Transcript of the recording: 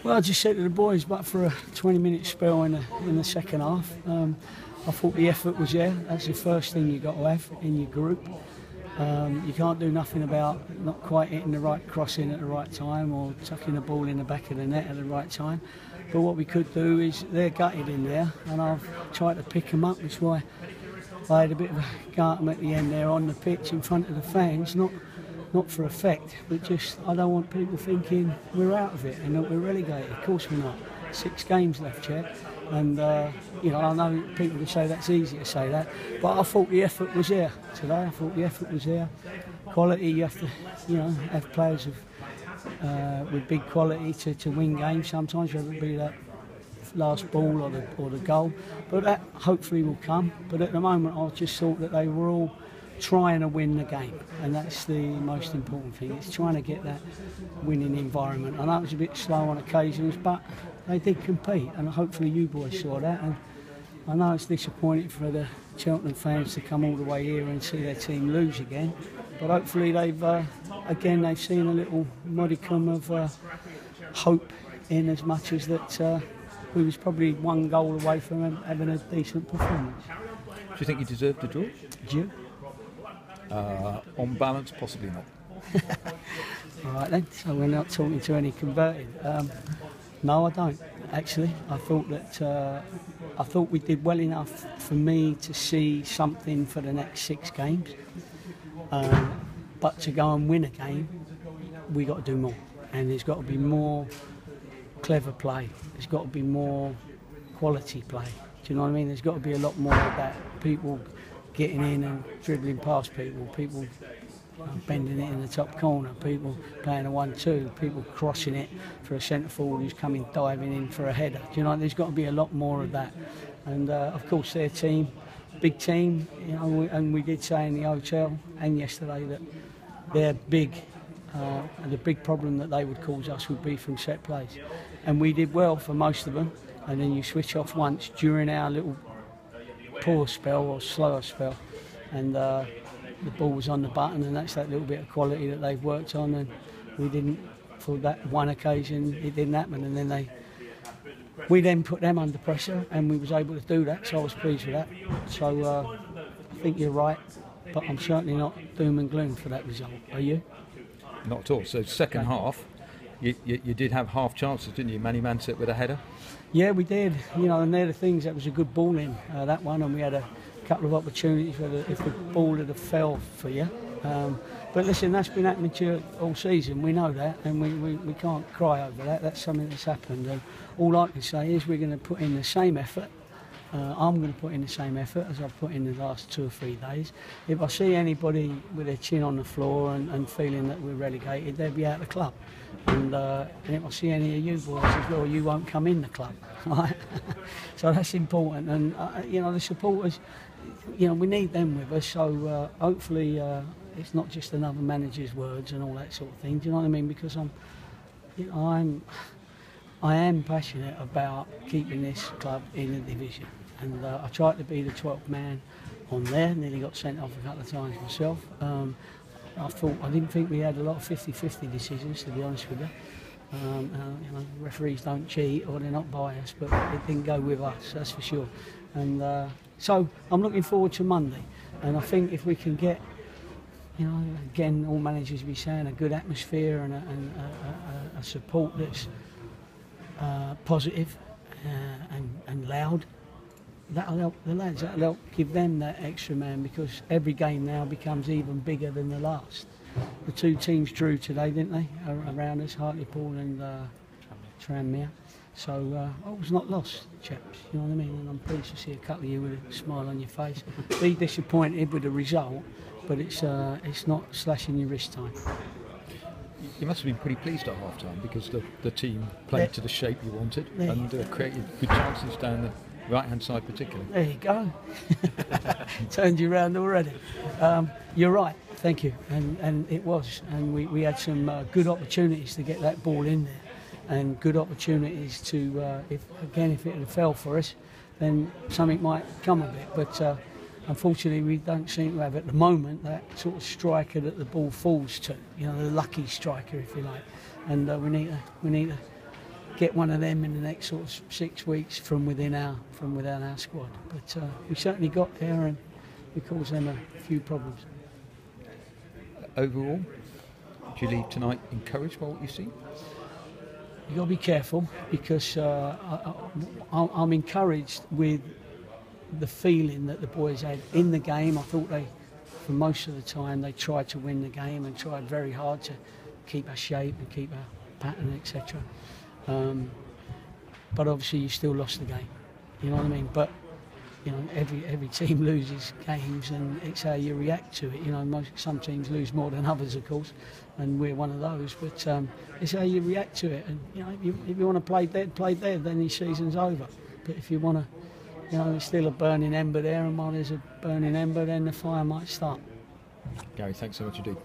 Well, I just said to the boys, but for a 20-minute spell in the second half, I thought the effort was there. That's the first thing you've got to have in your group. You can't do nothing about not quite hitting the right crossing at the right time or tucking the ball in the back of the net at the right time. But what we could do is they're gutted in there, and I've tried to pick them up. That's why I had a bit of a go at them at the end there on the pitch in front of the fans, not for effect, but just I don't want people thinking we're out of it and that we're relegated. Of course we're not. 6 games left yet, and you know, I know people will say that's easy to say that, but I thought the effort was there today. I thought the effort was there. Quality, you have to, you know, have players with big quality to win games. Sometimes whether it be that last ball or the goal, but that hopefully will come. But at the moment, I just thought that they were all trying to win the game, and that's the most important thing. It's trying to get that winning environment. I know it was a bit slow on occasions, but they did compete, and hopefully you boys saw that. And I know it's disappointing for the Cheltenham fans to come all the way here and see their team lose again, but hopefully they've seen a little modicum of hope in, as much as that we was probably 1 goal away from having a decent performance. Do you think you deserved the draw? Do you? On balance, possibly not. All right then, so we're not talking to any converted. No, I don't. Actually, I thought we did well enough for me to see something for the next 6 games. But to go and win a game, we got to do more, and there's got to be more clever play. There's got to be more quality play. Do you know what I mean? There's got to be a lot more of that. People getting in and dribbling past people bending it in the top corner, people playing a 1-2, people crossing it for a centre forward who's coming diving in for a header. Do you know, there's got to be a lot more of that. And of course their team, big team, you know, and we did say in the hotel and yesterday that they're big, and the big problem that they would cause us would be from set plays. And we did well for most of them, and then you switch off once during our little poor spell or slower spell, and the ball was on the button, and that's that little bit of quality that they've worked on, and we didn't, for that one occasion it didn't happen, and then we then put them under pressure and we was able to do that, so I was pleased with that. So I think you're right, but I'm certainly not doom and gloom for that result. Are you? Not at all. So second half, you did have half chances, didn't you? Manny Mansett with a header. Yeah, we did. You know, and they're the things. That was a good ball in that one, and we had a couple of opportunities where if the ball had fell for you. But listen, that's been happening to you all season. We know that, and we can't cry over that. That's something that's happened. And all I can say is we're going to put in the same effort. I'm going to put in the same effort as I've put in the last 2 or 3 days. If I see anybody with their chin on the floor and feeling that we're relegated, they'll be out of the club. And if I see any of you boys as well, you won't come in the club. Right? So that's important. And you know, the supporters, you know, we need them with us. So hopefully it's not just another manager's words and all that sort of thing. Do you know what I mean? Because I am passionate about keeping this club in the division. And I tried to be the 12th man on there, nearly got sent off a couple of times myself. I didn't think we had a lot of 50-50 decisions, to be honest with you. You know, referees don't cheat or they're not biased, but it didn't go with us, that's for sure. And so I'm looking forward to Monday. And I think if we can get, you know, again, all managers be saying a good atmosphere and a support that's positive and loud, that'll help the lads, that'll help give them that extra man, because every game now becomes even bigger than the last. The 2 teams drew today, didn't they, around us, Hartlepool and Tranmere. So I was not lost, chaps, you know what I mean? And I'm pleased to see a couple of you with a smile on your face. Be disappointed with the result, but it's not slashing your wrist time. You must have been pretty pleased at half-time, because the team played to the shape you wanted and created good chances down the right-hand side particularly. There you go. Turned you round already. You're right, thank you. And it was. And we had some good opportunities to get that ball in there, and good opportunities to, if it had fell for us, then something might come of it. But unfortunately, we don't seem to have at the moment that sort of striker that the ball falls to, you know, the lucky striker, if you like. And we need to get one of them in the next sort of 6 weeks from within our squad. But we certainly got there, and we caused them a few problems. Overall, do you leave tonight encouraged by what you see? You've got to be careful, because I'm encouraged with the feeling that the boys had in the game. I thought for most of the time, they tried to win the game and tried very hard to keep our shape and keep our pattern, etc. But obviously, you still lost the game. You know what I mean? But you know, every team loses games, and it's how you react to it. You know, some teams lose more than others, of course, and we're one of those. But it's how you react to it. And you know, if you want to play dead, then your season's over. But if you want to, you know, there's still a burning ember there, and while there's a burning ember, then the fire might start. Gary, thanks so much indeed.